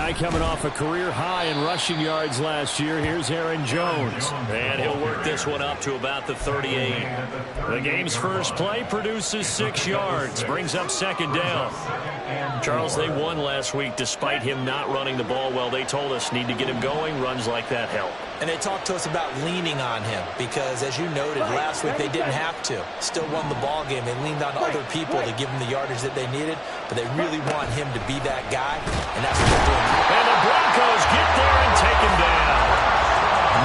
guy coming off a career high in rushing yards last year. Here's Aaron Jones. And he'll work this one up to about the 38. The game's first play produces 6 yards. Brings up second down. Charles, they won last week despite him not running the ball well. They told us need to get him going. Runs like that help. And they talked to us about leaning on him because, as you noted, last week they didn't have to. Still won the ball game. They leaned on other people to give them the yardage that they needed, but they really want him to be that guy, and that's what they're doing. And the Broncos get there and take him down.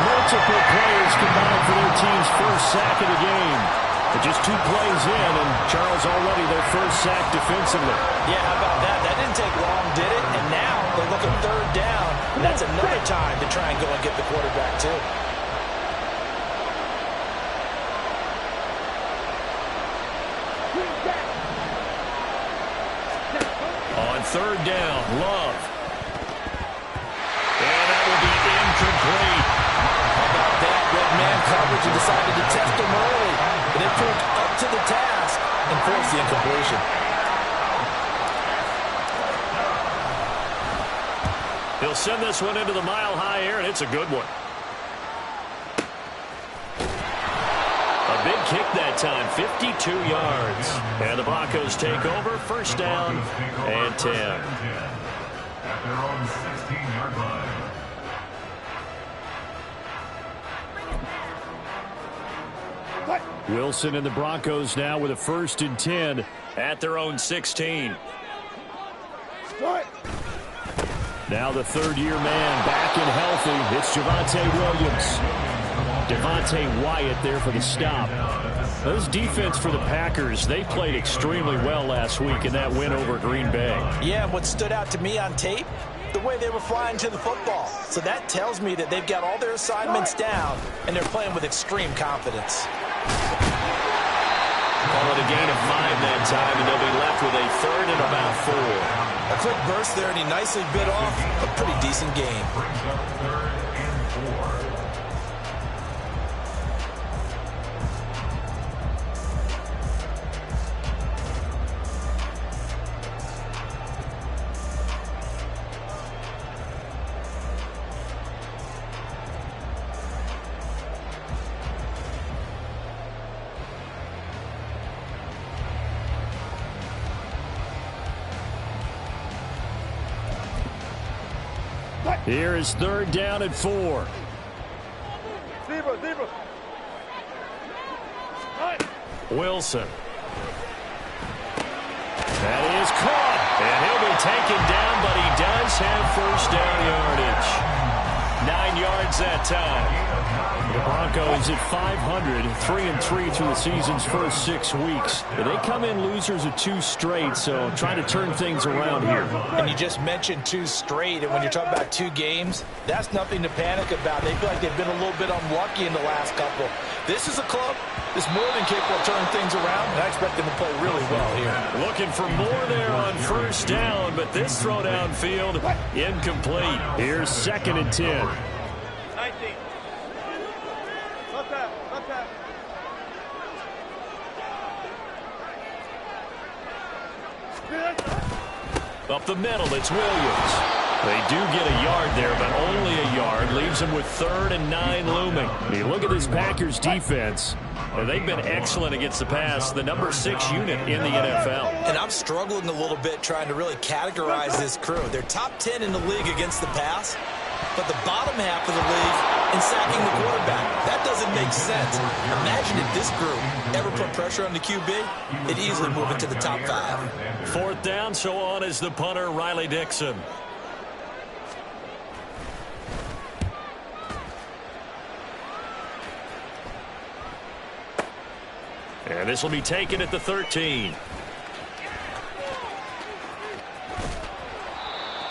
Multiple players combined for their team's first sack of the game. But just 2 plays in, and Charles already their first sack defensively. Yeah, how about that? That didn't take long, did it? And now they're looking third down, and that's another time to try and go and get the quarterback, too. On third down, Love. And that will be incomplete. How about that? Red man coverage and decided to test him early. But it proved up to the task and forced the incompletion. He'll send this one into the mile-high air, and it's a good one. A big kick that time, 52 yards. And the Broncos take over, first down and 10. At their own 16-yard line. Wilson and the Broncos now with a 1st and 10 at their own 16. Now the third-year man back and healthy. It's Javonte Williams. Devontae Wyatt there for the stop. Those defense for the Packers, they played extremely well last week in that win over Green Bay. Yeah, and what stood out to me on tape, the way they were flying to the football. So that tells me that they've got all their assignments down, and they're playing with extreme confidence. Call it a gain of 5 that time, and they'll be left with a 3rd and about 4. A quick burst there, and he nicely bit off a pretty decent gain. Brings up 3rd and 4. Here is 3rd down and 4. Wilson. That is caught. And he'll be taken down, but he does have first down yardage. 9 yards that time. The Broncos at 500, 3-3 through the season's first 6 weeks. But they come in losers of 2 straight, so trying to turn things around here. And you just mentioned 2 straight, and when you're talking about 2 games, that's nothing to panic about. They feel like they've been a little bit unlucky in the last couple. This is a club that's more than capable of turning things around, and I expect them to play really well here. Looking for more there on first down, but this throw downfield incomplete. Here's 2nd and 10. 19. Left tap. Up the middle, it's Williams. They do get a yard there, but only a yard. Leaves them with 3rd and 9 looming. You look at this Packers defense, and they've been excellent against the pass, the number 6 unit in the NFL. And I'm struggling a little bit trying to really categorize this crew. They're top 10 in the league against the pass, but the bottom half of the league in sacking the quarterback. That doesn't make sense. Imagine if this group ever put pressure on the QB, it'd easily move into the top 5. 4th down, so on is the punter, Riley Dixon. And this will be taken at the 13.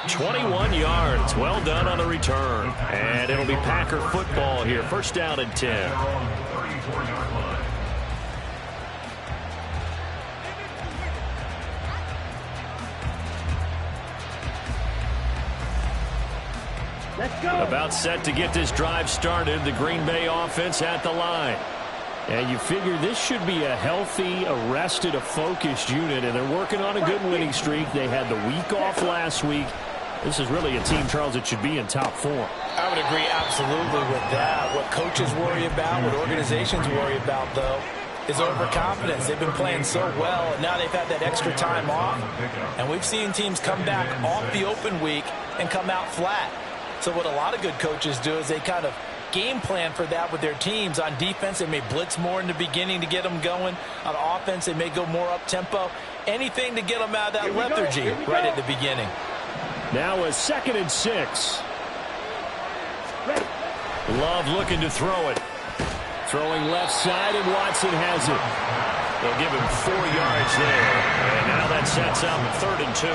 21 yards. Well done on the return. And it'll be Packer football here. First down and 10. About set to get this drive started. The Green Bay offense at the line. And you figure this should be a healthy, a rested, a focused unit, and they're working on a good winning streak. They had the week off last week. This is really a team, Charles, that should be in top form. I would agree absolutely with that. What coaches worry about, what organizations worry about, though, is overconfidence. They've been playing so well, and now they've had that extra time off. And we've seen teams come back off the open week and come out flat. So what a lot of good coaches do is they kind of game plan for that with their teams. On defense, they may blitz more in the beginning to get them going. On offense, they may go more up-tempo. Anything to get them out of that lethargy right at the beginning. Now a 2nd and 6. Love looking to throw it. Throwing left side, and Watson has it. They'll give him 4 yards there. And now that sets up 3rd and 2.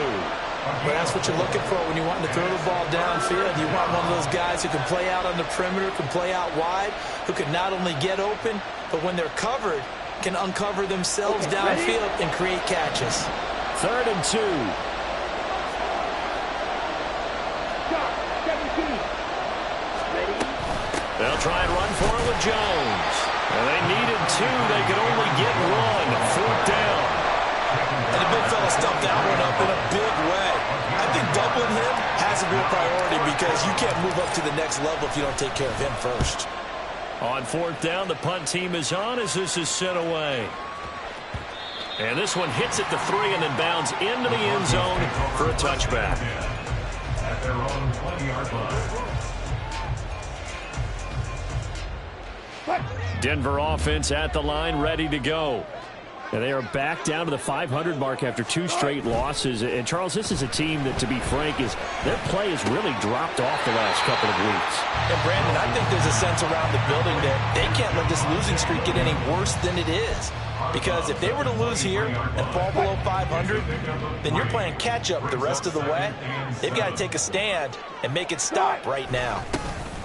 But that's what you're looking for when you want to throw the ball downfield. You want one of those guys who can play out on the perimeter, can play out wide, who can not only get open, but when they're covered, can uncover themselves downfield and create catches. 3rd and 2. They'll try and run for it with Jones. And they needed 2. They could only get 1. 4th down. And the big fella stuffed that one up in a big way. I think doubling him has to be a priority because you can't move up to the next level if you don't take care of him first. On 4th down, the punt team is on as this is sent away. And this one hits at the 3 and then bounds into the end zone for a touchback. At their own 20-yard line. Denver offense at the line, ready to go. And they are back down to the 500 mark after 2 straight losses. And, Charles, this is a team that, to be frank, their play has really dropped off the last couple of weeks. And, Brandon, I think there's a sense around the building that they can't let this losing streak get any worse than it is. Because if they were to lose here and fall below 500, then you're playing catch-up the rest of the way. They've got to take a stand and make it stop right now.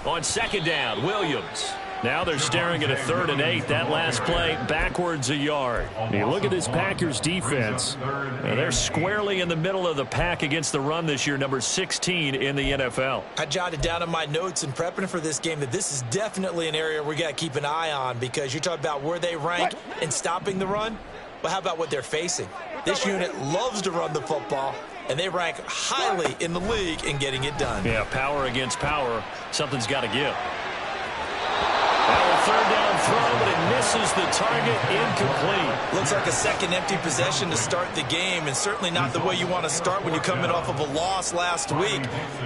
On 2nd down, Williams. Now they're staring at a 3rd and 8. That last play backwards a yard. You look at this Packers defense. They're squarely in the middle of the pack against the run this year, number 16 in the NFL. I jotted down in my notes in prepping for this game that this is definitely an area we got to keep an eye on because you're talking about where they rank in stopping the run. Well, how about what they're facing? This unit loves to run the football, and they rank highly in the league in getting it done. Yeah, power against power. Something's got to give. Now a 3rd down throw, but it misses the target, incomplete. Looks like a second empty possession to start the game, and certainly not the way you want to start when you're coming off of a loss last week.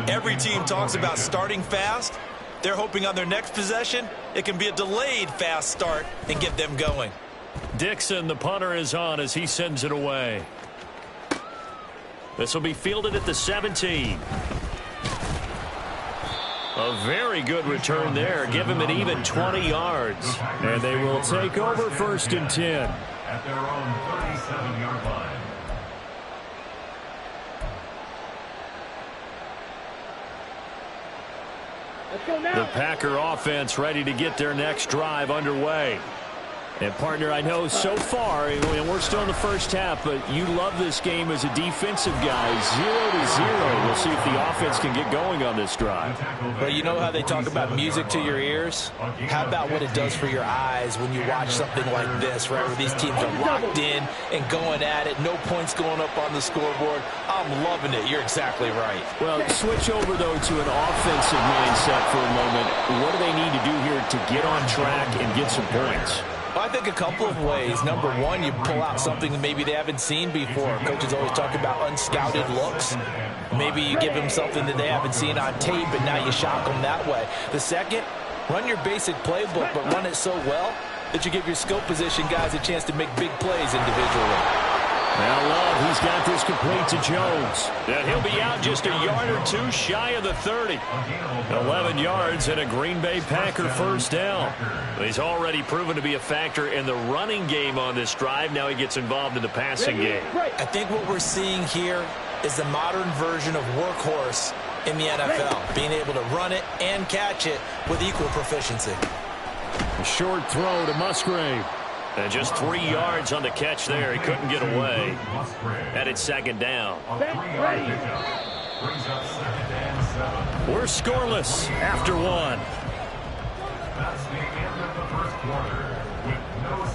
Every team talks about starting fast. They're hoping on their next possession, it can be a delayed fast start and get them going. Dixon, the punter, is on as he sends it away. This will be fielded at the 17. A very good return there. Give him an even 20 yards. And they will take over 1st and 10. At their own 37-yard line. The Packer offense ready to get their next drive underway. And, partner, I know so far, and we're still in the first half, but you love this game as a defensive guy. 0-0. We'll see if the offense can get going on this drive. Well, you know how they talk about music to your ears? How about what it does for your eyes when you watch something like this, right, where these teams are locked in and going at it, no points going up on the scoreboard? I'm loving it. You're exactly right. Well, switch over, though, to an offensive mindset for a moment. What do they need to do here to get on track and get some points? Well, I think a couple of ways. Number one, you pull out something that maybe they haven't seen before. Coaches always talk about unscouted looks. Maybe you give them something that they haven't seen on tape, and now you shock them that way. The second, run your basic playbook, but run it so well that you give your skill position guys a chance to make big plays individually. Now Love, he's got this complete to Jones. And he'll be out just a yard or 2 shy of the 30. 11 yards and a Green Bay Packer 1st down. He's already proven to be a factor in the running game on this drive. Now he gets involved in the passing game. I think what we're seeing here is the modern version of workhorse in the NFL, being able to run it and catch it with equal proficiency. A short throw to Musgrave. And just 3 yards on the catch there. He couldn't get away. And it's 2nd down. We're scoreless after 1.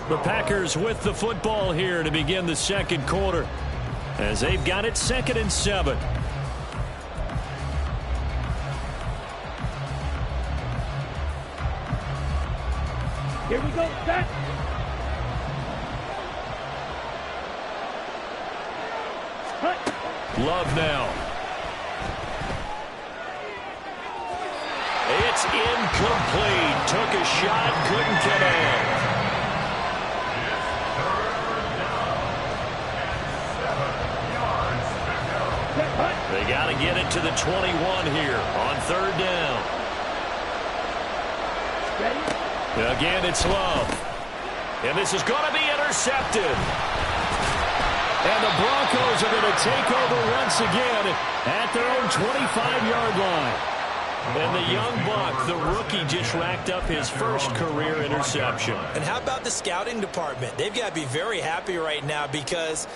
The Packers with the football here to begin the 2nd quarter, as they've got it 2nd and 7. Here we go. Set. Love now. It's incomplete. Took a shot, couldn't connect. They got to get it to the 21 here on third down. Again, it's Love. And this is going to be intercepted. And the Broncos are going to take over once again at their own 25-yard line. And the young buck, the rookie, just racked up his first career interception. And how about the scouting department? They've got to be very happy right now because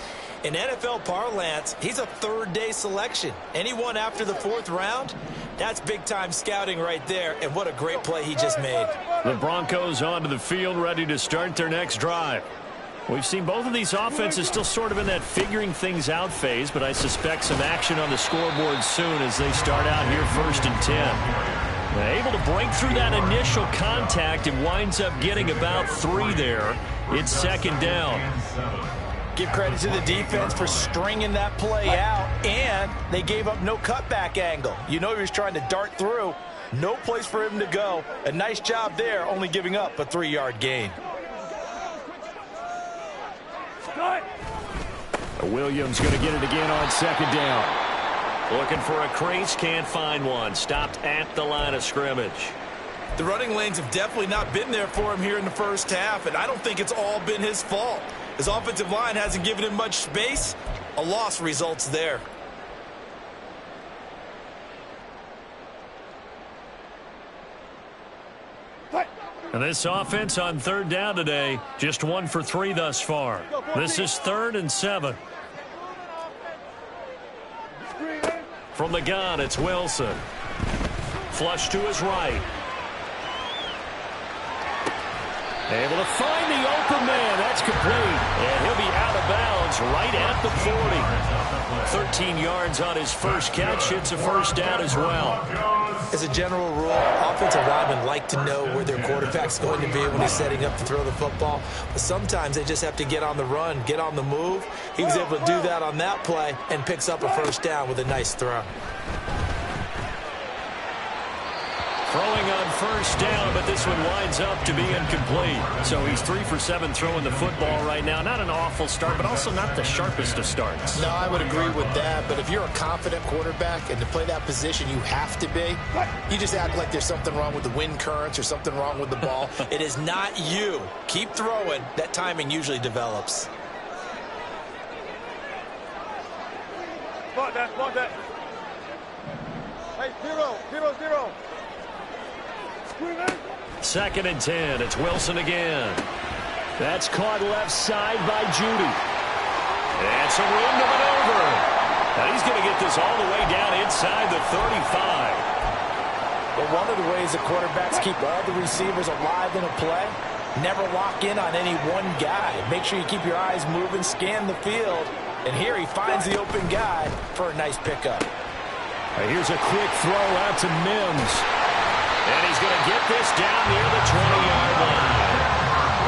in NFL parlance, he's a third-day selection. Anyone after the fourth round, that's big-time scouting right there. And what a great play he just made. The Broncos onto the field, ready to start their next drive. We've seen both of these offenses still sort of in that figuring things out phase, but I suspect some action on the scoreboard soon as they start out here 1st and 10. They're able to break through that initial contact and winds up getting about 3 there. It's 2nd down. Give credit to the defense for stringing that play out, and they gave up no cutback angle. You know he was trying to dart through. No place for him to go. A nice job there, only giving up a 3-yard gain. Williams going to get it again on 2nd down. Looking for a crease, can't find one. Stopped at the line of scrimmage. The running lanes have definitely not been there for him here in the first half, and I don't think it's all been his fault. His offensive line hasn't given him much space. A loss results there. And this offense on 3rd down today, just 1 for 3 thus far. This is 3rd and 7. From the gun, it's Wilson. Flush to his right. Able to find the open man. That's complete. And he'll be out of bounds right at the 40. 13 yards on his first catch. It's a first down as well. As a general rule, offensive linemen like to know where their quarterback's going to be when he's setting up to throw the football. But sometimes they just have to get on the run, get on the move. He was able to do that on that play and picks up a first down with a nice throw. Throwing on first down, but this one winds up to be incomplete. So he's 3 for 7 throwing the football right now. Not an awful start, but also not the sharpest of starts. No, I would agree with that. But if you're a confident quarterback and to play that position you have to be, you just act like there's something wrong with the wind currents or something wrong with the ball. It is not you. Keep throwing. That timing usually develops. Spot that. Hey, 0. 2nd and 10. It's Wilson again. That's caught left side by Judy. And some room to maneuver. Now he's going to get this all the way down inside the 35. Well, one of the ways the quarterbacks keep all the receivers alive in a play, never lock in on any one guy. Make sure you keep your eyes moving, scan the field. And here he finds the open guy for a nice pickup. Here's a quick throw out to Mims. And he's going to get this down near the 20-yard line.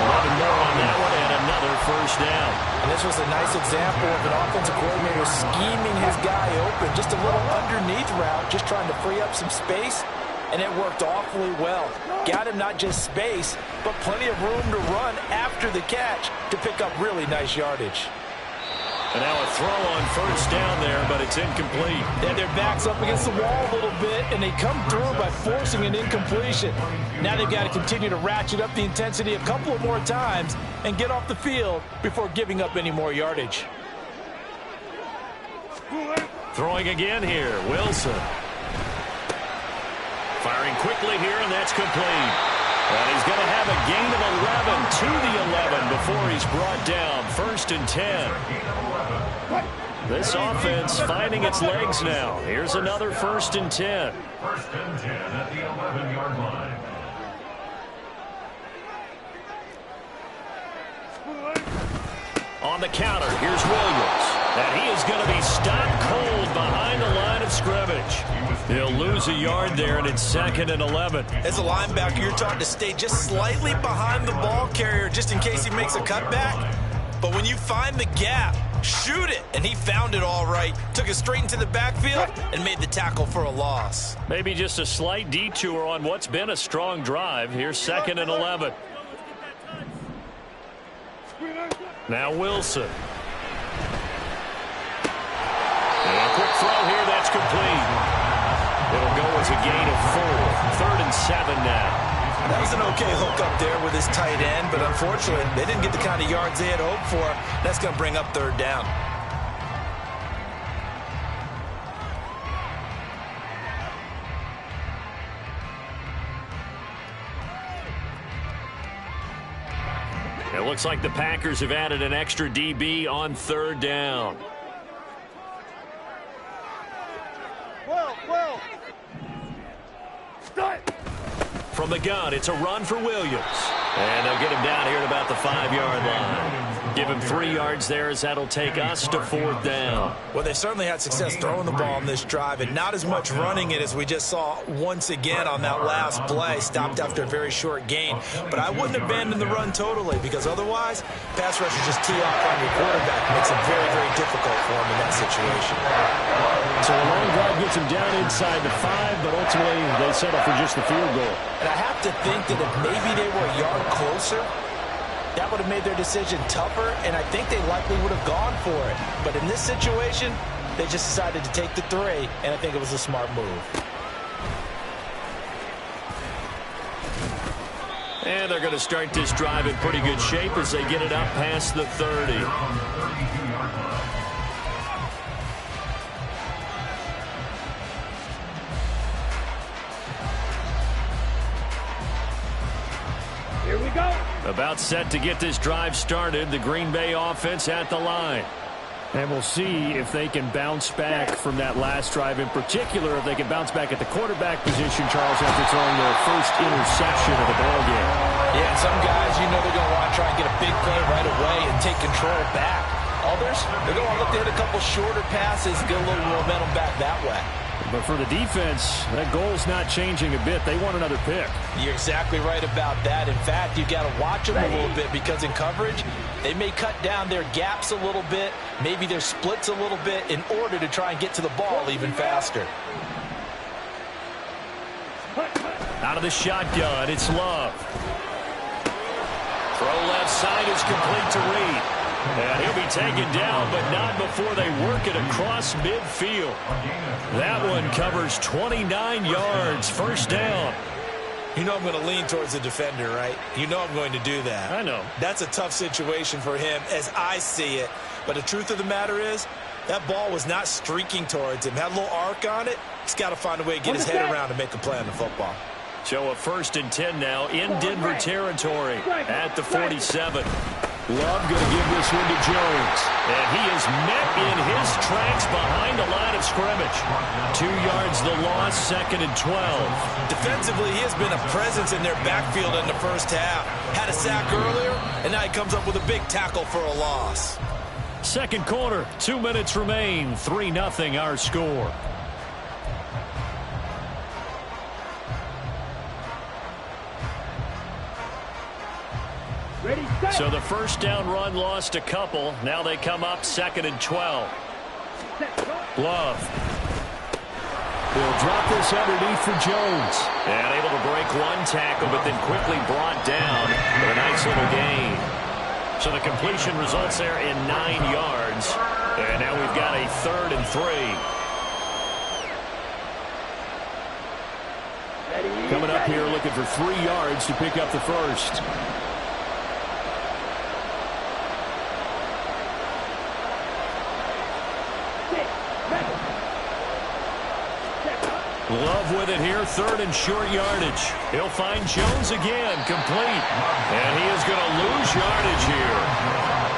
11 more on that one and another first down. And this was a nice example of an offensive coordinator scheming his guy open. Just a little underneath route, just trying to free up some space. And it worked awfully well. Got him not just space, but plenty of room to run after the catch to pick up really nice yardage. And now a throw on first down there, but it's incomplete. And their back's up against the wall a little bit, and they come through by forcing an incompletion. Now they've got to continue to ratchet up the intensity a couple of more times and get off the field before giving up any more yardage. Throwing again here, Wilson. Firing quickly here, and that's complete. And he's going to have a gain of 11 to the 11 before he's brought down. 1st and 10. This offense finding its legs now. Here's another 1st and 10. 1st and 10 at the 11-yard line. On the counter, here's Williams. And he is going to be stopped cold behind the line of scrimmage. He'll lose a yard there, and it's 2nd and 11. As a linebacker, you're taught to stay just slightly behind the ball carrier just in case he makes a cutback. But when you find the gap, shoot it. And he found it all right. Took it straight into the backfield and made the tackle for a loss. Maybe just a slight detour on what's been a strong drive. Here's 2nd and 11. Now Wilson. And a quick throw here, that's complete. It'll go as a gain of 4. 3rd and 7 now. That was an okay hook up there with his tight end, but unfortunately, they didn't get the kind of yards they had hoped for. That's going to bring up 3rd down. It looks like the Packers have added an extra DB on 3rd down. Well. Start. From the gun, it's a run for Williams. And they'll get him down here at about the 5-yard line. Give him 3 yards there as that'll take us to 4th down. Well, they certainly had success throwing the ball on this drive and not as much running it as we just saw once again on that last play. Stopped after a very short gain. But I wouldn't abandon the run totally because otherwise, pass rushers just tee off on your quarterback. It makes it very, very difficult for him in that situation. So a long drive gets him down inside the 5, but ultimately they settle for just the field goal. And I have to think that if maybe they were a yard closer, that would have made their decision tougher, and I think they likely would have gone for it. But in this situation, they just decided to take the 3, and I think it was a smart move. And they're going to start this drive in pretty good shape as they get it up past the 30. Here we go. About set to get this drive started. The Green Bay offense at the line. And we'll see if they can bounce back from that last drive. In particular, if they can bounce back at the quarterback position, Charles, after throwing their first interception of the ballgame. Yeah, some guys, you know they're going to want to try and get a big play right away and take control back. Others, they're going to look to hit a couple shorter passes, get a little momentum back that way. But for the defense, that goal's not changing a bit. They want another pick. You're exactly right about that. In fact, you got to watch them a little bit because in coverage, they may cut down their gaps a little bit, maybe their splits a little bit in order to try and get to the ball even faster. Out of the shotgun, it's Love. Throw left side is complete to Reed. And he'll be taken down, but not before they work it across midfield. That one covers 29 yards. 1st down. You know I'm going to lean towards the defender, right? You know I'm going to do that. I know. That's a tough situation for him as I see it. But the truth of the matter is, that ball was not streaking towards him. Had a little arc on it. He's got to find a way to get his head around and make a play on the football. So a 1st and 10 now in Denver territory at the 47. Love going to give this one to Jones. And he is met in his tracks behind the line of scrimmage. 2 yards the loss, 2nd and 12. Defensively, he has been a presence in their backfield in the first half. Had a sack earlier, and now he comes up with a big tackle for a loss. 2nd quarter, 2 minutes remain. 3-0 our score. So the 1st down run lost a couple. Now they come up 2nd and 12. Love. They'll drop this underneath for Jones. And able to break one tackle, but then quickly brought down with a nice little gain. So the completion results there in 9 yards. And now we've got a 3rd and 3. Coming up here looking for 3 yards to pick up the 1st. Love with it here, 3rd and short yardage. He'll find Jones again, complete. And he is going to lose yardage here.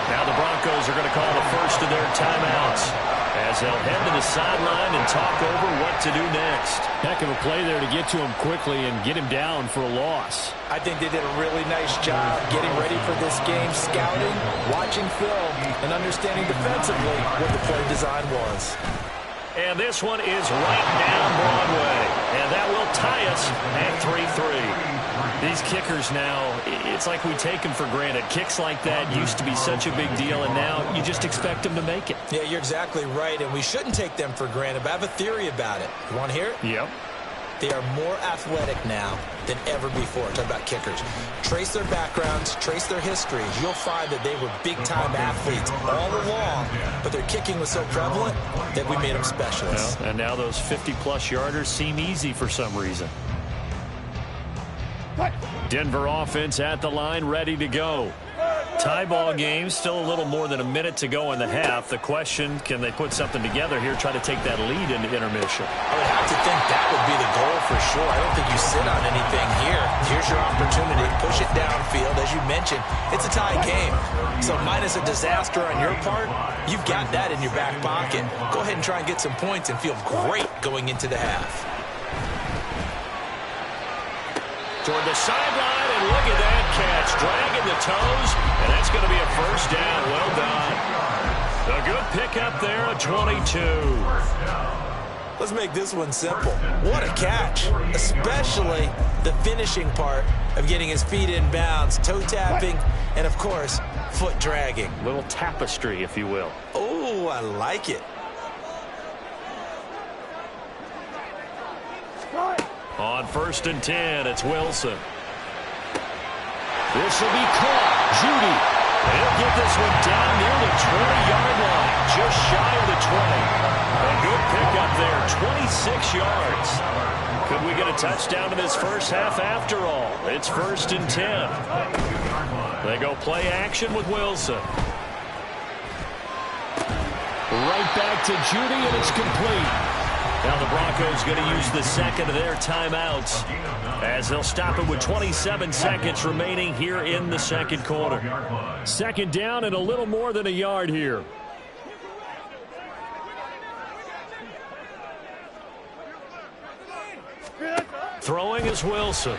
Now the Broncos are going to call the first of their timeouts as they'll head to the sideline and talk over what to do next. Heck of a play there to get to him quickly and get him down for a loss. I think they did a really nice job getting ready for this game, scouting, watching film, and understanding defensively what the play design was. And this one is right down Broadway. And that will tie us at 3-3. These kickers now, it's like we take them for granted. Kicks like that used to be such a big deal, and now you just expect them to make it. Yeah, you're exactly right, and we shouldn't take them for granted, but I have a theory about it. You want to hear it? Yep. They are more athletic now than ever before. Talk about kickers. Trace their backgrounds, trace their histories. You'll find that they were big-time athletes all along, but their kicking was so prevalent that we made them specialists. Well, and now those 50-plus yarders seem easy for some reason. Denver offense at the line, ready to go. Tie ball game, still a little more than a minute to go in the half. The question, can they put something together here, try to take that lead into intermission? I would have to think that would be the goal for sure. I don't think you sit on anything here. Here's your opportunity. Push it downfield. As you mentioned, it's a tie game. So minus a disaster on your part, you've got that in your back pocket. Go ahead and try and get some points and feel great going into the half. Toward the sideline, and look at that catch. Dragging the toes, and that's going to be a first down. Well done. A good pickup there, a 22. Let's make this one simple. What a catch, especially the finishing part of getting his feet in bounds, toe tapping, and, of course, foot dragging. Little tapestry, if you will. Oh, I like it. On 1st and 10, it's Wilson. This will be caught. Judy. He'll get this one down near the 20-yard line, just shy of the 20. A good pickup there, 26 yards. Could we get a touchdown in this first half after all? It's 1st and 10. They go play action with Wilson. Right back to Judy, and it's complete. Now the Broncos going to use the second of their timeouts as they'll stop it with 27 seconds remaining here in the second quarter. Second down and a little more than a yard here. Throwing is Wilson.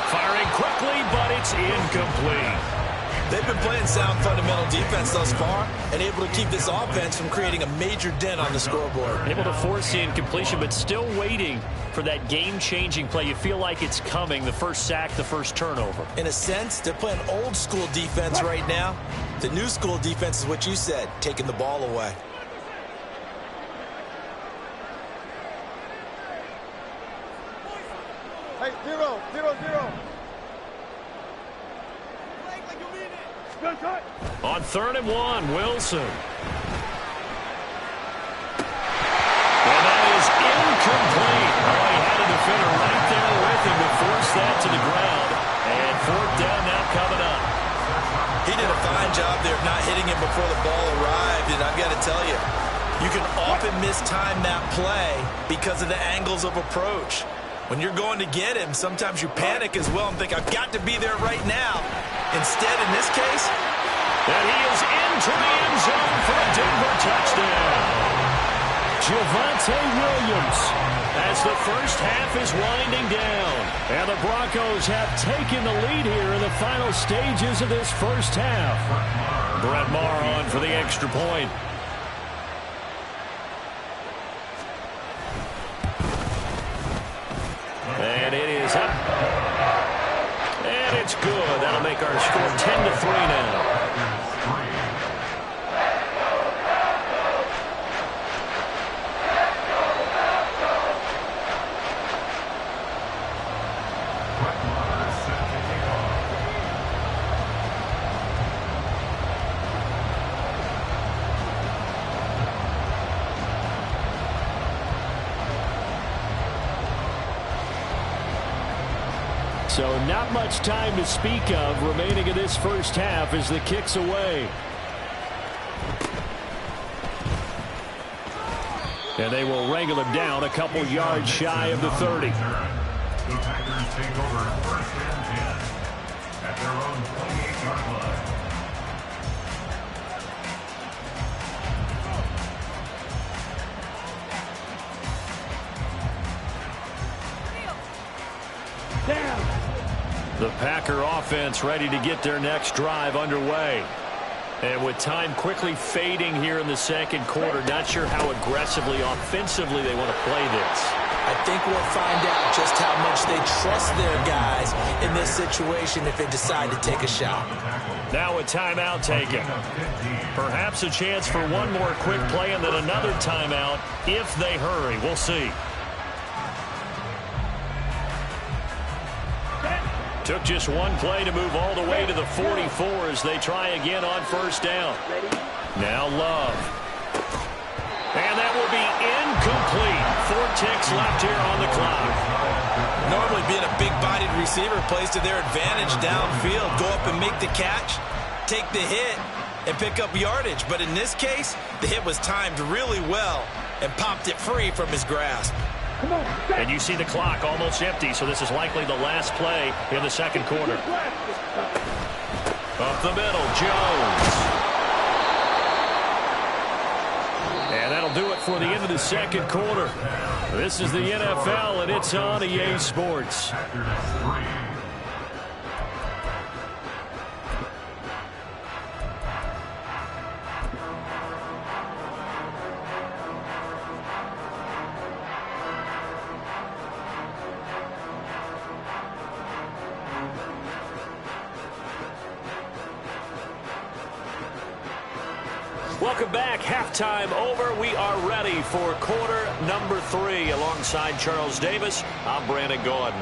Firing quickly, but it's incomplete. They've been playing sound fundamental defense thus far and able to keep this offense from creating a major dent on the scoreboard. Able to force the incompletion, but still waiting for that game-changing play. You feel like it's coming, the first sack, the first turnover. In a sense, they're playing old-school defense right now. The new school defense is what you said, taking the ball away. Hey, 0-0-0. On 3rd and 1, Wilson. And that is incomplete. Oh, he had a defender right there with him to force that to the ground. And 4th down now coming up. He did a fine job there of not hitting him before the ball arrived, and I've got to tell you, you can often mistime that play because of the angles of approach. When you're going to get him, sometimes you panic as well and think, I've got to be there right now. Instead, in this case, and he is into the end zone for a Denver touchdown. Javonte Williams as the first half is winding down. And the Broncos have taken the lead here in the final stages of this first half. Brett Maher on for the extra point. And it is up. And it's good. That'll make our score 10-3 now. So not much time to speak of remaining in this first half as the kick's away. And they will wrangle him down a couple yards shy of the 30. The Packers take over 1st and 10 at their own 28-yard line. The Packer offense ready to get their next drive underway. And with time quickly fading here in the second quarter, not sure how aggressively, offensively they want to play this. I think we'll find out just how much they trust their guys in this situation if they decide to take a shot. Now a timeout taken. Perhaps a chance for one more quick play and then another timeout if they hurry. We'll see. Took just one play to move all the way to the 44 as they try again on first down. Now Love. And that will be incomplete. 4 ticks left here on the clock. Normally being a big-bodied receiver plays to their advantage downfield. Go up and make the catch, take the hit, and pick up yardage. But in this case, the hit was timed really well and popped it free from his grasp. And you see the clock almost empty, so this is likely the last play in the second quarter. Up the middle, Jones. And that'll do it for the end of the second quarter. This is the NFL, and it's on EA Sports. Welcome back. Halftime over. We are ready for quarter number 3. Alongside Charles Davis, I'm Brandon Gordon.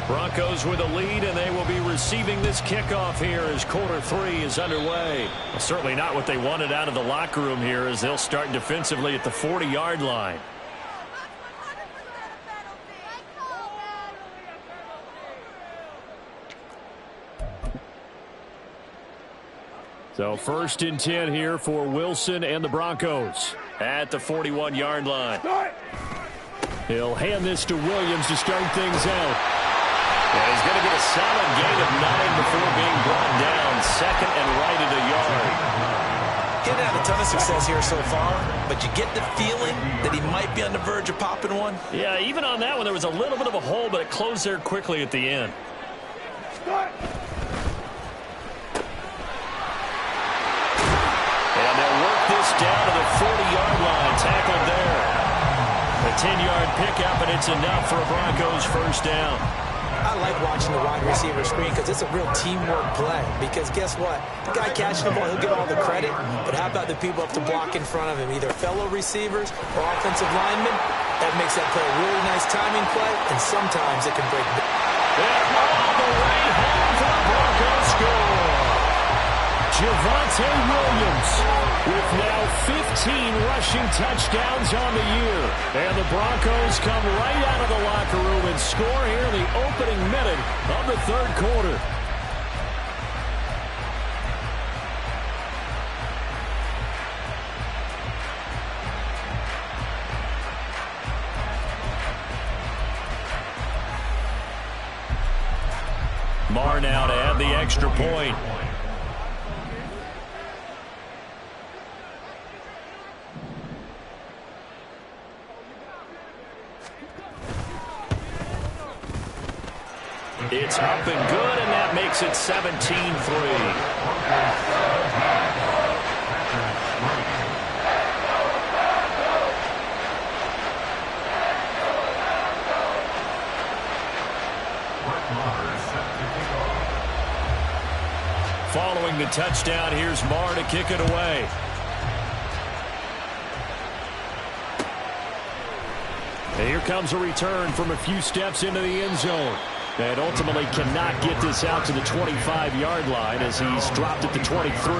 Broncos with a lead, and they will be receiving this kickoff here as quarter 3 is underway. Well, certainly not what they wanted out of the locker room here as they'll start defensively at the 40-yard line. So 1st and 10 here for Wilson and the Broncos at the 41-yard line. He'll hand this to Williams to start things out. And he's going to get a solid gain of 9 before being brought down. 2nd and right at a yard. He hasn't had a ton of success here so far, but you get the feeling that he might be on the verge of popping one. Yeah, even on that one, there was a little bit of a hole, but it closed there quickly at the end. And they'll work this down to the 40-yard line. Tackled there. A 10-yard pickup, and it's enough for a Broncos first down. I like watching the wide receiver screen because it's a real teamwork play. Because guess what? The guy catching the ball, he'll get all the credit. But how about the people up to block in front of him? Either fellow receivers or offensive linemen. That makes that play a really nice timing play. And sometimes it can break. And all the way home for the Broncos score. Javonte Williams with now 15 rushing touchdowns on the year. And the Broncos come right out of the locker room and score here in the opening minute of the third quarter. Marr now to add the extra point. It's up and good, and that makes it 17-3. Following the touchdown, here's Marr to kick it away. And here comes a return from a few steps into the end zone. And ultimately cannot get this out to the 25-yard line as he's dropped at the 23.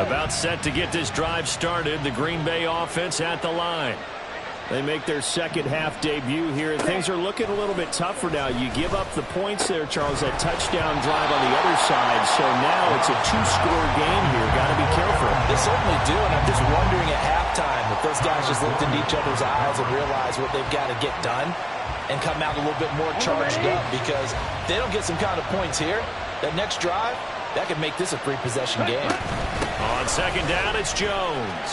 About set to get this drive started. The Green Bay offense at the line. They make their second half debut here, and things are looking a little bit tougher now. You give up the points there, Charles, that touchdown drive on the other side. So now it's a two-score game here. Got to be careful. They certainly do, and I'm just wondering at halftime if those guys just looked into each other's eyes and realized what they've got to get done and come out a little bit more charged up, because if they don't get some kind of points here, that next drive, that could make this a three-possession game. On second down, it's Jones.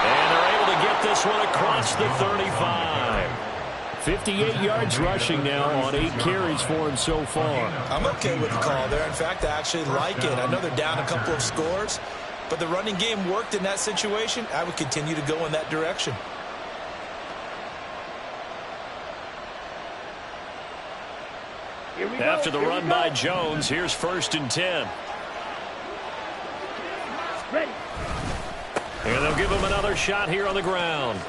And they're able to get this one across the 35. 58 yards rushing now on 8 carries for him so far. I'm okay with the call there. In fact, I actually like it. I know they're down a couple of scores, but the running game worked in that situation. I would continue to go in that direction. After the run by Jones, here's 1st and 10. Ready. And they'll give him another shot here on the ground.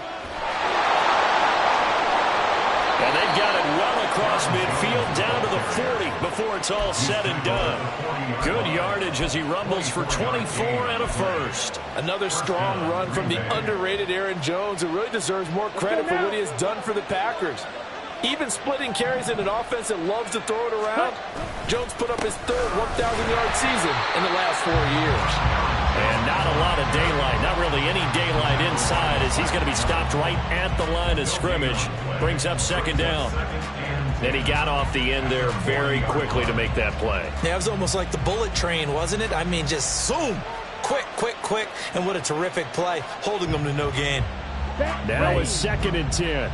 And they've got it well across midfield down to the 40 before it's all said and done. Good yardage as he rumbles for 24 and a first. Another strong run from the underrated Aaron Jones, who really deserves more credit for what he has done for the Packers. Even splitting carries in an offense that loves to throw it around, Jones put up his third 1,000-yard season in the last 4 years. And not a lot of daylight, not really any daylight inside, as he's going to be stopped right at the line of scrimmage. Brings up second down. And he got off the end there very quickly to make that play. Yeah, it was almost like the bullet train, wasn't it? I mean, just zoom. Quick, quick, quick. And what a terrific play, holding them to no gain. Now it's 2nd and 10.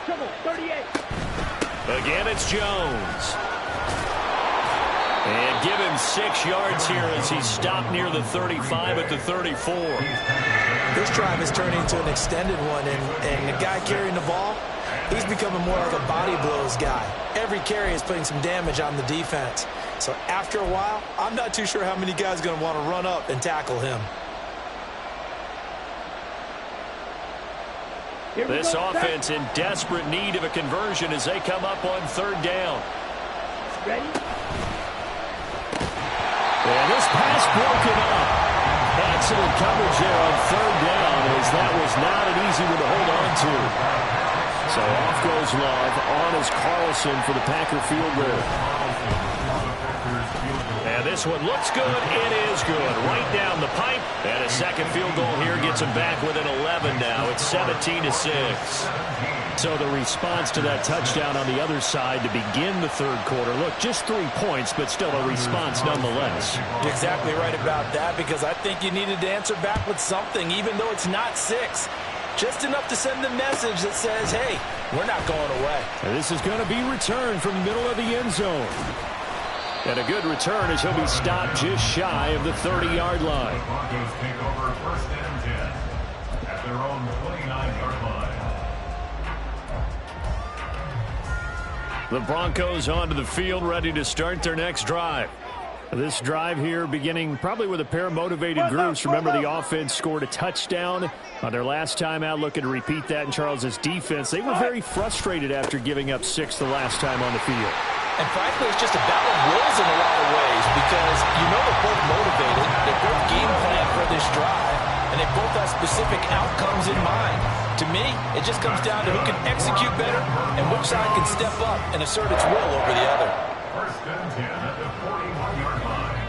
Come on, 38. Again, it's Jones. And give him 6 yards here as he's stopped near the 35 at the 34. This drive is turning into an extended one, and the guy carrying the ball, he's becoming more of a body blows guy. Every carry is putting some damage on the defense. So after a while, I'm not too sure how many guys are going to want to run up and tackle him. This offense in desperate need of a conversion as they come up on 3rd down. Ready. And this pass broken up. Excellent coverage there on 3rd down, as that was not an easy one to hold on to. So off goes Love. On is Carlson for the Packer field goal. And this one looks good. It is good. Right down the pipe. And a second field goal here gets him back within 11 now. It's 17-6. So the response to that touchdown on the other side to begin the 3rd quarter. Look, just 3 points, but still a response nonetheless. You're exactly right about that, because I think you needed to answer back with something, even though it's not 6. Just enough to send the message that says, hey, we're not going away. And this is going to be returned from the middle of the end zone. And a good return as he'll be stopped just shy of the 30-yard line. The Broncos take over 1st and 10 at their own 29-yard line. The Broncos onto the field, ready to start their next drive. This drive here beginning probably with a pair of motivated groups. Remember, the offense scored a touchdown on their last time out, looking to repeat that in Charles's defense. They were very frustrated after giving up 6 the last time on the field. And frankly, it's just a battle of wills in a lot of ways, because you know they're both motivated, they're both game plan for this drive, and they both have specific outcomes in mind. To me, it just comes down to who can execute better and which side can step up and assert its will over the other. 1st and 10 at the 41-yard line.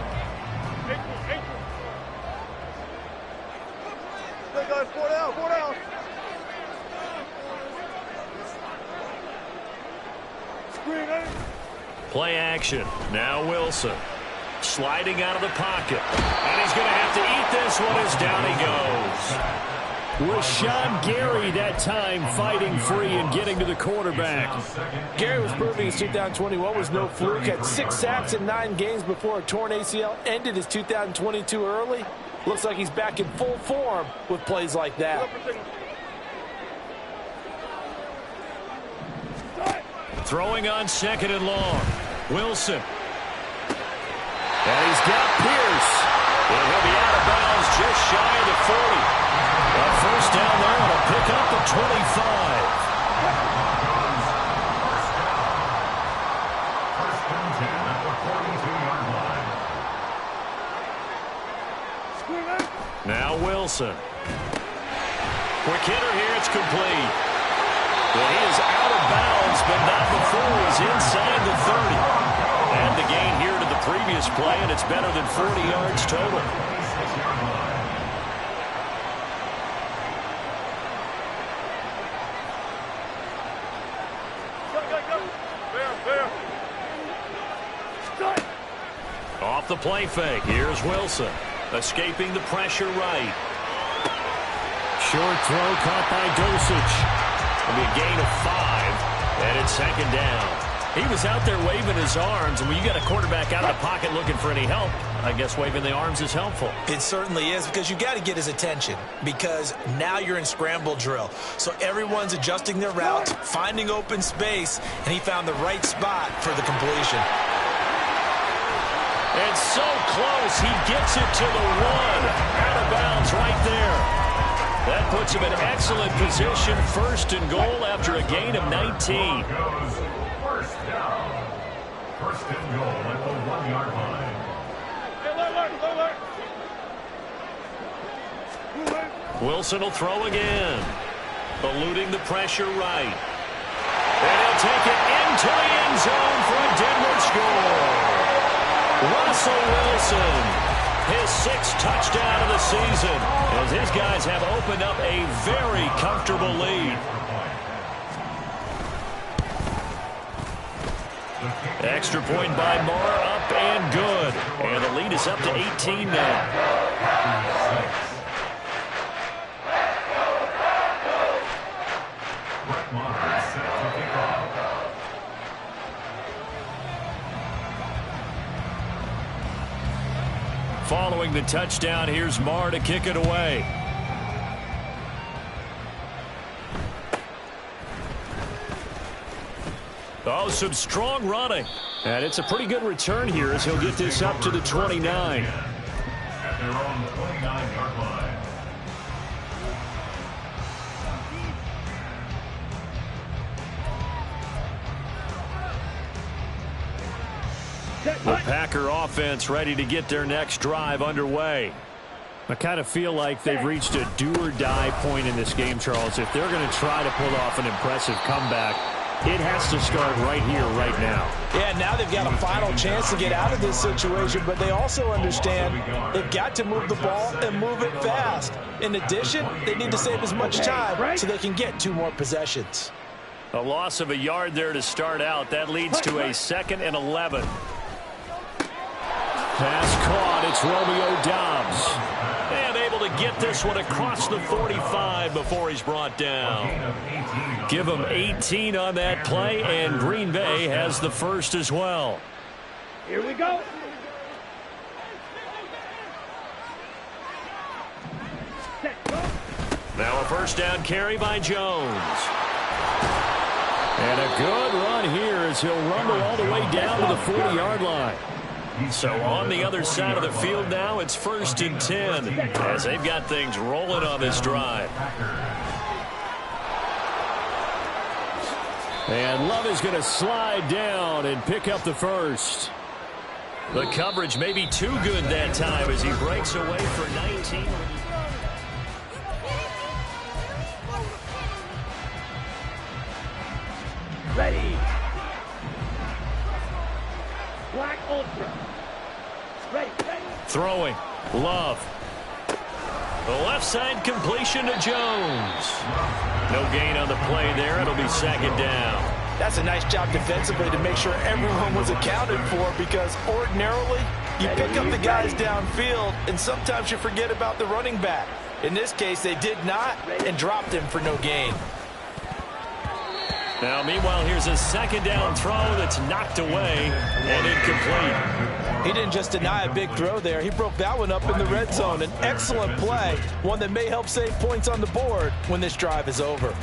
Hey, guys, 4 down, 4 down. Screen, eh? Play action. Now Wilson. Sliding out of the pocket. And he's going to have to eat this one as down he goes. Rashawn Gary that time fighting free and getting to the quarterback. Gary was proving his 2021 was no fluke. Had 6 sacks in 9 games before a torn ACL. Ended his 2022 early. Looks like he's back in full form with plays like that. Throwing on 2nd and long. Wilson. And he's got Pierce. And he'll be out of bounds just shy of the 40. A first down there, and a pick up the 25. 1st and 10 at the 42-yard line. Now Wilson. Quick hitter here. It's complete. But he is out of bounds, but not before he's inside the 30. And the gain here to the previous play, and it's better than 40 yards total. Off the play fake. Here's Wilson. Escaping the pressure right. Short throw caught by Dosich. It'll be a gain of 5, and it's second down. He was out there waving his arms, and when you got a quarterback out of the pocket looking for any help, I guess waving the arms is helpful. It certainly is, because you got to get his attention, because now you're in scramble drill. So everyone's adjusting their routes, finding open space, and he found the right spot for the completion. And so close, he gets it to the 1. Out of bounds right there. That puts him in excellent position, first and goal after a gain of 19. First down. First and goal at the 1-yard line. Wilson will throw again. Eluding the pressure right. And he'll take it into the end zone for a Denver score. Russell Wilson. His 6th touchdown of the season, as his guys have opened up a very comfortable lead. Extra point by Moore, up and good. And the lead is up to 18 now. Following the touchdown, here's Marr to kick it away. Oh, some strong running. And it's a pretty good return here as he'll get this up to the 29. At their own 29-yard line. The Packer offense ready to get their next drive underway. I kind of feel like they've reached a do-or-die point in this game, Charles. If they're going to try to pull off an impressive comeback, it has to start right here, right now. Yeah, now they've got a final chance to get out of this situation, but they also understand they've got to move the ball and move it fast. In addition, they need to save as much time so they can get 2 more possessions. A loss of a yard there to start out. That leads to a 2nd and 11. Pass caught. It's Romeo Doubs. And able to get this one across the 45 before he's brought down. Give him 18 on that play, and Green Bay has the first as well. Here we go. Now a first down carry by Jones. And a good run here as he'll rumble all the way down to the 40-yard line. So on the other side of the field now, it's 1st and 10 as they've got things rolling on this drive. And Love is going to slide down and pick up the first. The coverage may be too good that time as he breaks away for 19. Ready. Black Ultra. Ready. Throwing. Love. The left side completion to Jones. No gain on the play there. It'll be 2nd down. That's a nice job defensively to make sure everyone was accounted for, because ordinarily you pick up the guys downfield and sometimes you forget about the running back. In this case, they did not and dropped him for no gain. Now, meanwhile, here's a 2nd down throw that's knocked away and incomplete. He didn't just deny a big throw there. He broke that one up in the red zone. An excellent play, one that may help save points on the board when this drive is over.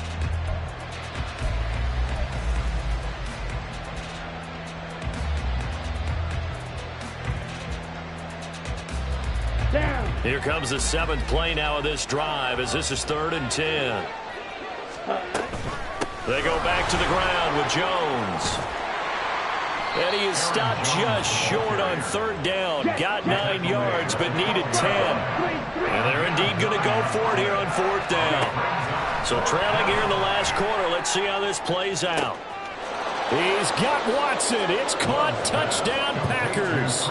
Down. Here comes the 7th play now of this drive as this is 3rd and 10. They go back to the ground with Jones. And he is stopped just short on third down. Got 9 yards, but needed 10. And they're indeed going to go for it here on fourth down. So trailing here in the last quarter. Let's see how this plays out. He's got Watson. It's caught. Touchdown, Packers.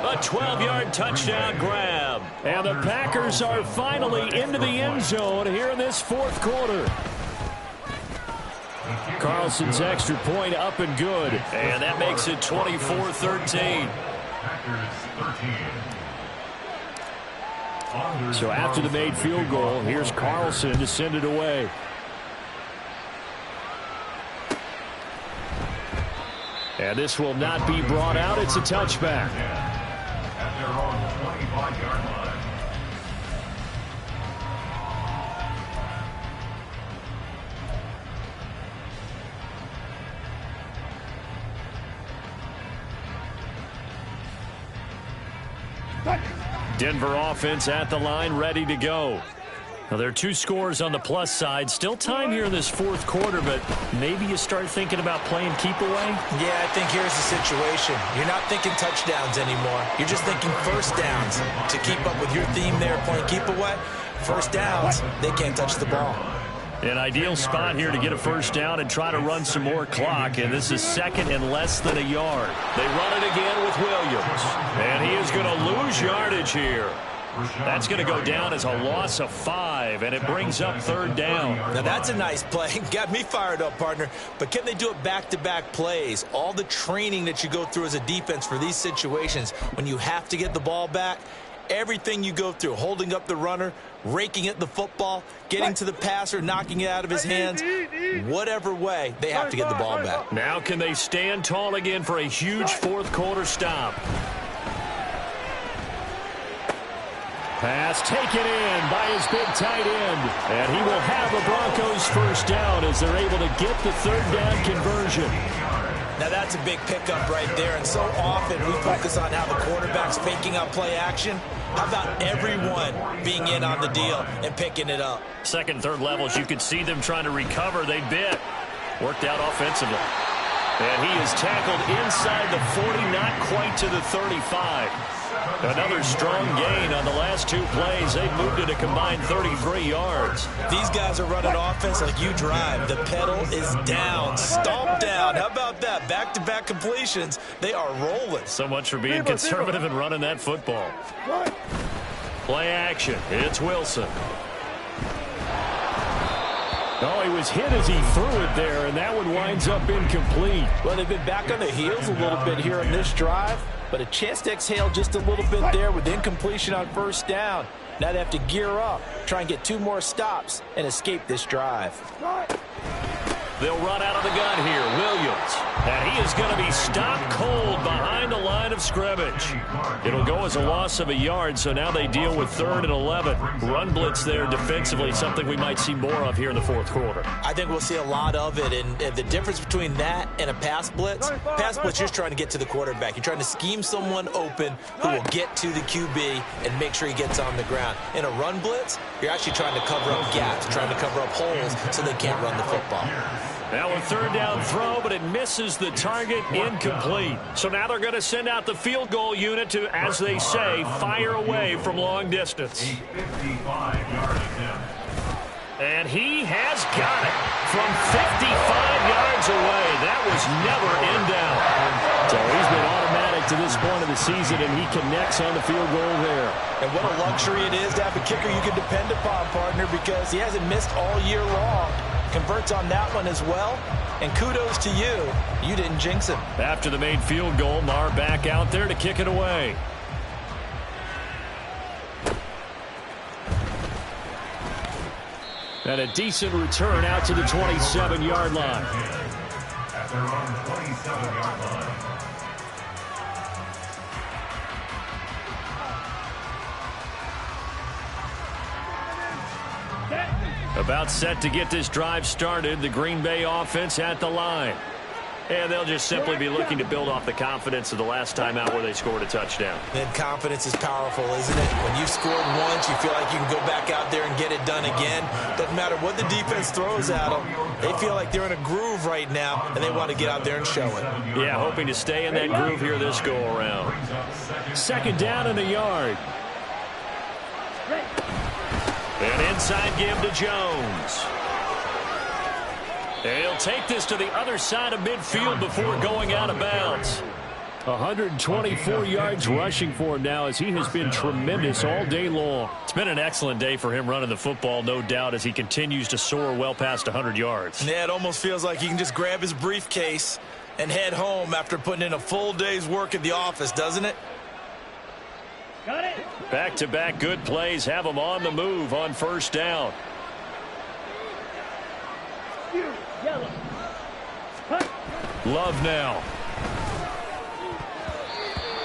A 12-yard touchdown grab. And the Packers are finally into the end zone here in this fourth quarter. Carlson's extra point up and good. And that makes it 24-13. So after the made field goal, here's Carlson to send it away. And this will not be brought out. It's a touchback. At their own 25-yard line. Denver offense at the line, ready to go. Now, there are 2 scores on the plus side. Still time here in this fourth quarter, but maybe you start thinking about playing keep away? Yeah, I think here's the situation. You're not thinking touchdowns anymore. You're just thinking first downs. To keep up with your theme there, playing keep away, first downs, they can't touch the ball. An ideal spot here to get a first down and try to run some more clock, and this is second and less than a yard. They run it again with Williams, and he is going to lose yardage here. That's going to go down as a loss of 5, and it brings up third down. Now, that's a nice play. Got me fired up, partner. But can they do it back-to-back plays? All the training that you go through as a defense for these situations, when you have to get the ball back, everything you go through, holding up the runner, raking at the football, getting to the passer, knocking it out of his hands, whatever way, they have to get the ball back. Now can they stand tall again for a huge fourth quarter stop? Pass taken in by his big tight end. And he will have the Broncos first down as they're able to get the third down conversion. Now that's a big pickup right there, and so often we focus on how the quarterback's faking out play action. How about everyone being in on the deal and picking it up? Second and third levels, you could see them trying to recover. They bit. Worked out offensively. And he is tackled inside the 40, not quite to the 35. Another strong gain on the last 2 plays. They moved it a combined 33 yards. These guys are running offense like you drive. The pedal is down, stomped down. How about that? Back-to-back completions. They are rolling. So much for being conservative and running that football. Play action. It's Wilson. Oh, he was hit as he threw it there, and that one winds up incomplete. Well, they've been back on the heels a little bit here in this drive, but a chance to exhale just a little bit there with incompletion on first down. Now they have to gear up, try and get 2 more stops, and escape this drive. They'll run out of the gun here. Williams. And he is going to be stopped cold behind the line of scrimmage. It'll go as a loss of a yard, so now they deal with 3rd and 11. Run blitz there defensively, something we might see more of here in the fourth quarter. I think we'll see a lot of it, and the difference between that and a pass blitz, you're just trying to get to the quarterback. You're trying to scheme someone open who will get to the QB and make sure he gets on the ground. In a run blitz, you're actually trying to cover up gaps, trying to cover up holes so they can't run the football. Now a third down throw, but it misses the target, incomplete. So now they're going to send out the field goal unit to, as they say, fire away from long distance. A 55-yard attempt. And he has got it from 55 yards away. That was never in doubt. So he's been automatic to this point of the season, and he connects on the field goal there. And what a luxury it is to have a kicker you can depend upon, partner, because he hasn't missed all year long. Converts on that one as well. And kudos to you. You didn't jinx him. After the made field goal, Maher back out there to kick it away. And a decent return out to the 27-yard line. At their own 27-yard line. About set to get this drive started. The Green Bay offense at the line. And they'll just simply be looking to build off the confidence of the last time out where they scored a touchdown. And confidence is powerful, isn't it? When you've scored once, you feel like you can go back out there and get it done again. Doesn't matter what the defense throws at them. They feel like they're in a groove right now, and they want to get out there and show it. Yeah, hoping to stay in that groove here this go-around. Second down and a yard. An inside give to Jones. And he'll take this to the other side of midfield before going out of bounds. 124 yards rushing for him now as he has been tremendous all day long. It's been an excellent day for him running the football, no doubt, as he continues to soar well past 100 yards. Yeah, it almost feels like he can just grab his briefcase and head home after putting in a full day's work at the office, doesn't it? Got it. Back-to-back good plays have him on the move on first down. Yellow. Cut. Love now.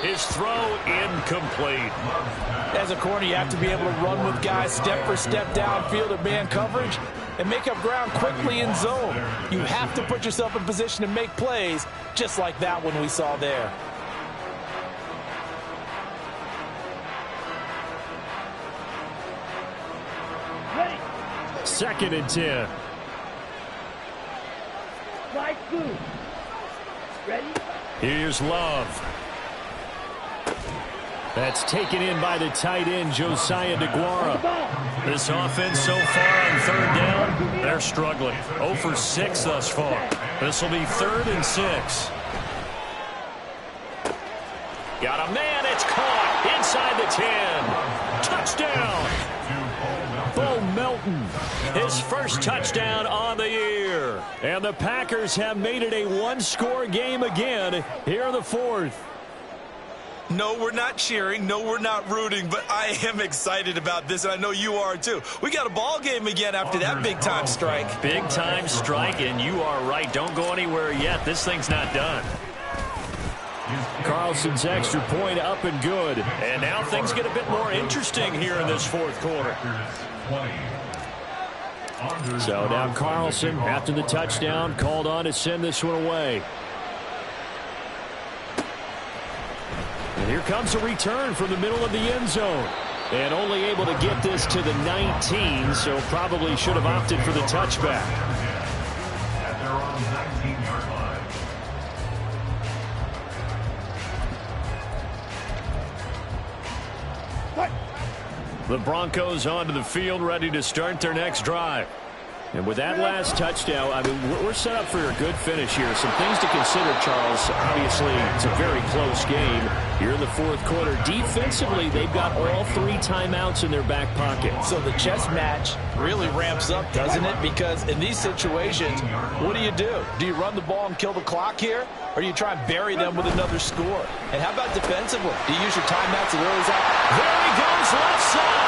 His throw incomplete. As a corner, you have to be able to run with guys step for step downfield or man coverage and make up ground quickly in zone. You have to put yourself in position to make plays just like that one we saw there. Ready. 2nd and 10. Fly blue. Ready. Here's Love. That's taken in by the tight end, Josiah DeGuara. This offense so far on third down, they're struggling. 0 for 6 thus far. This will be 3rd and 6. Got a man, it's caught inside the 10. Touchdown. Bo Melton, his first touchdown on the year. And the Packers have made it a one-score game again here in the 4th. No, we're not cheering. No, we're not rooting, but I am excited about this, and I know you are too. We got a ball game again after that big-time strike. Big-time strike, and you are right. Don't go anywhere yet. This thing's not done. Carlson's extra point up and good. And now things get a bit more interesting here in this 4th quarter. So now Carlson, after the touchdown, called on to send this one away. And here comes a return from the middle of the end zone. And only able to get this to the 19, so probably should have opted for the touchback. At their own 19-yard line. The Broncos onto the field, ready to start their next drive. And with that last touchdown, I mean, we're set up for a good finish here. Some things to consider, Charles. Obviously, it's a very close game. Here in the 4th quarter, defensively, they've got all 3 timeouts in their back pocket. So the chess match really ramps up, doesn't it? Because in these situations, what do? Do you run the ball and kill the clock here? Or do you try and bury them with another score? And how about defensively? Do you use your timeouts as early as that? There he goes, left side.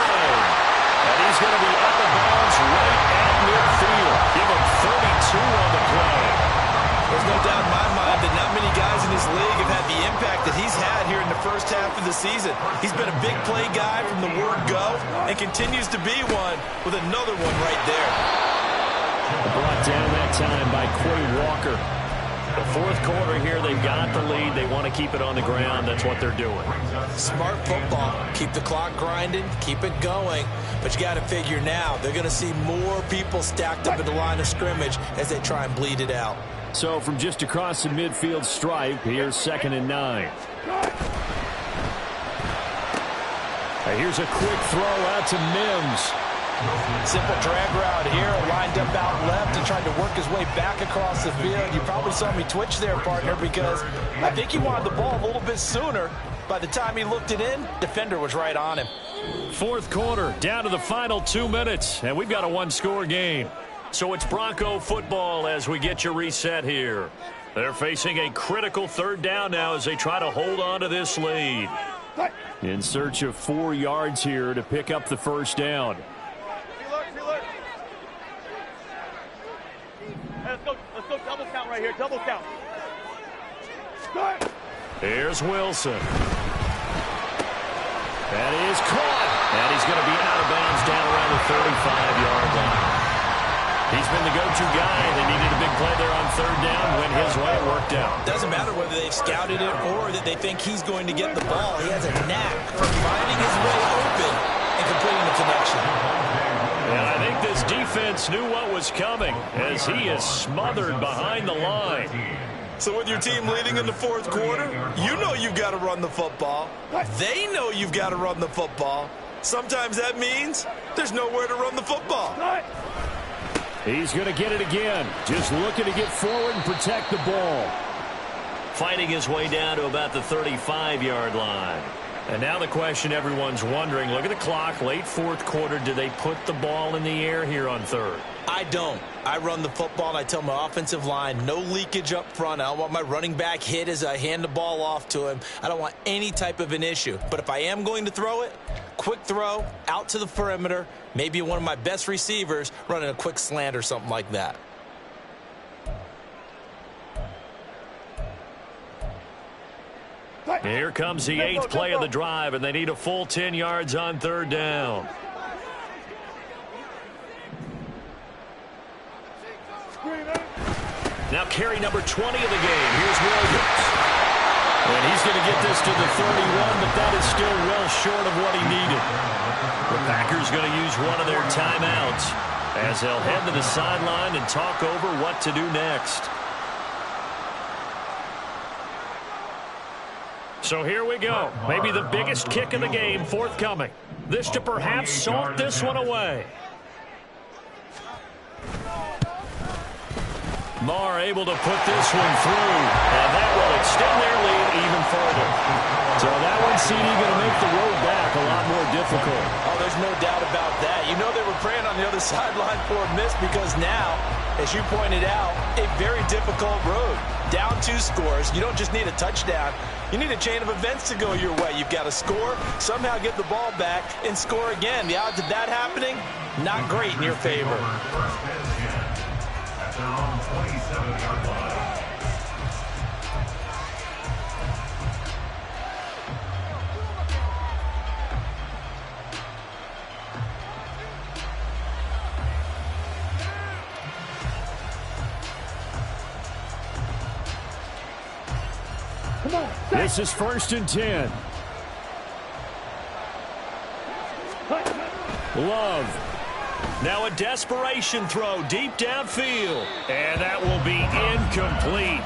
And he's going to be up the bounds right at midfield. Give him 32 on the play. There's no doubt in my mind that not many guys in this league have had the impact that he's had here in the first half of the season. He's been a big play guy from the word go and continues to be one with another one right there. Brought down that time by Quay Walker. The 4th quarter here, they've got the lead. They want to keep it on the ground. That's what they're doing. Smart football. Keep the clock grinding. Keep it going. But you got to figure now, they're going to see more people stacked up at the line of scrimmage as they try and bleed it out. So from just across the midfield stripe, here's 2nd and 9. Here's a quick throw out to Mims. Simple drag route here, lined up out left and tried to work his way back across the field. You probably saw me twitch there, partner, because I think he wanted the ball a little bit sooner. By the time he looked it in, defender was right on him. 4th quarter, down to the final 2 minutes, and we've got a one-score game. So it's Bronco football as we get you reset here. They're facing a critical 3rd down now as they try to hold on to this lead. In search of 4 yards here to pick up the first down. Let's go double count right here. Double count. Here's Wilson. That is caught. And he's going to be out of bounds down around the 35-yard line. He's been the go-to guy. They needed a big play there on third down. Went his way. It worked out. Doesn't matter whether they've scouted it or that they think he's going to get the ball. He has a knack for finding his way open and completing the connection. And I think this defense knew what was coming as he is smothered behind the line. So with your team leading in the fourth quarter, you know you've got to run the football. They know you've got to run the football. Sometimes that means there's nowhere to run the football. He's going to get it again. Just looking to get forward and protect the ball. Fighting his way down to about the 35-yard line. And now the question everyone's wondering, look at the clock, late fourth quarter, do they put the ball in the air here on third? I don't. I run the football, and I tell my offensive line, no leakage up front. I don't want my running back hit as I hand the ball off to him. I don't want any type of an issue. But if I am going to throw it, quick throw, out to the perimeter, maybe one of my best receivers running a quick slant or something like that. Here comes the eighth play of the drive, and they need a full 10 yards on third down. Now carry number 20 of the game. Here's Williams. And he's going to get this to the 31, but that is still well short of what he needed. The Packers going to use one of their timeouts as they'll head to the sideline and talk over what to do next. So here we go. Maybe the biggest kick of the game forthcoming. This to perhaps salt this one away. Marr able to put this one through, and that will extend their lead even further. So that one, CD, going to make the road back a lot more difficult. Oh, there's no doubt about that. You know they were praying on the other sideline for a miss because now, as you pointed out, a very difficult road. Down 2 scores. You don't just need a touchdown. You need a chain of events to go your way. You've got to score, somehow get the ball back, and score again. The odds of that happening, not great in your favor. Their own 27-yard line. Come on. This is 1st and 10. Love. Now a desperation throw deep downfield. And that will be incomplete.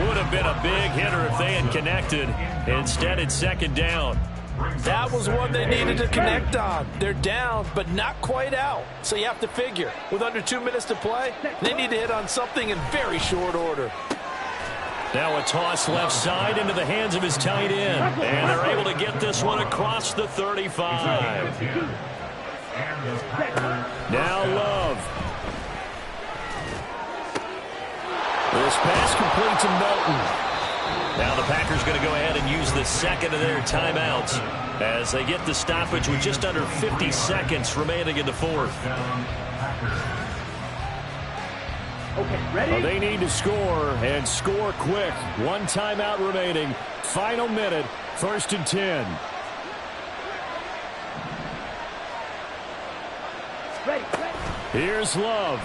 Would have been a big hitter if they had connected. Instead, it's 2nd down. That was one they needed to connect on. They're down, but not quite out. So you have to figure, with under 2 minutes to play, they need to hit on something in very short order. Now a toss left side into the hands of his tight end. And they're able to get this one across the 35. Now Love. This pass complete to Melton. Now the Packers going to go ahead and use the second of their timeouts as they get the stoppage with just under 50 seconds remaining in the fourth. Okay, ready? They need to score, and score quick. 1 timeout remaining. Final minute, 1st and 10. Ready. Here's Love.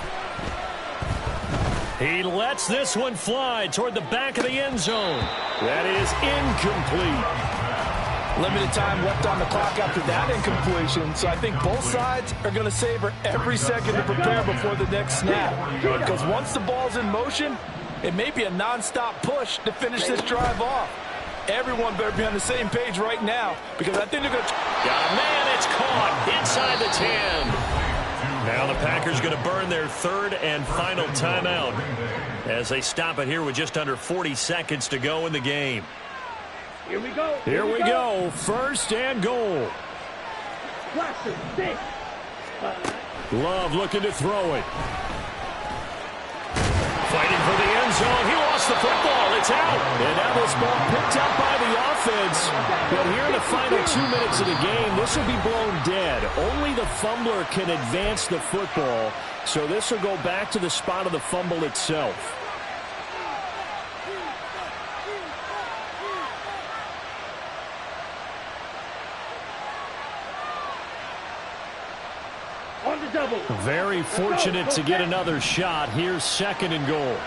He lets this one fly toward the back of the end zone. That is incomplete. Limited time left on the clock after that incompletion, so I think both sides are going to savor every second to prepare before the next snap. Because once the ball's in motion, it may be a nonstop push to finish this drive off. Everyone better be on the same page right now, because I think they're going to... Got a man, it's caught inside the 10. Now the Packers going to burn their 3rd and final timeout as they stop it here with just under 40 seconds to go in the game. Here we go. Here we go. 1st and goal. Blaster, 6. Love looking to throw it. Fighting for the end zone. He lost the football. It's out. And now this ball picked up by the offense. But here in the final 2 minutes of the game, this will be blown dead. Only the fumbler can advance the football. So this will go back to the spot of the fumble itself. On the double. Very fortunate to get another shot. Here's 2nd and goal.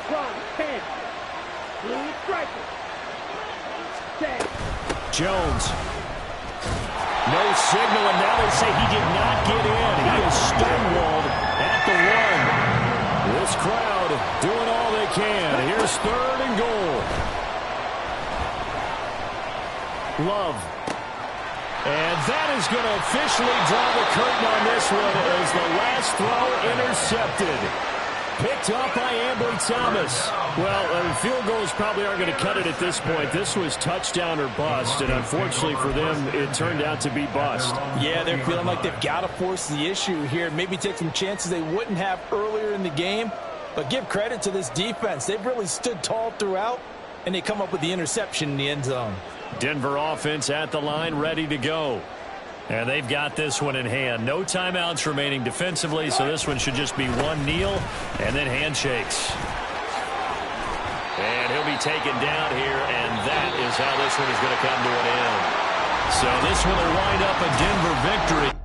Strong, 10. Blue striker. 10. Jones. No signal, and now they say he did not get in. He is stonewalled at the 1. This crowd doing all they can. Here's 3rd and goal. Love. And that is going to officially draw the curtain on this one as the last throw intercepted. Picked up by Ambry Thomas. Well, field goals probably aren't going to cut it at this point. This was touchdown or bust, and unfortunately for them, it turned out to be bust. Yeah, they're feeling like they've got to force the issue here. Maybe take some chances they wouldn't have earlier in the game. But give credit to this defense. They've really stood tall throughout, and they come up with the interception in the end zone. Denver offense at the line, ready to go. And they've got this one in hand. No timeouts remaining defensively, so this one should just be one kneel and then handshakes. And he'll be taken down here, and that is how this one is going to come to an end. So this one will wind up a Denver victory.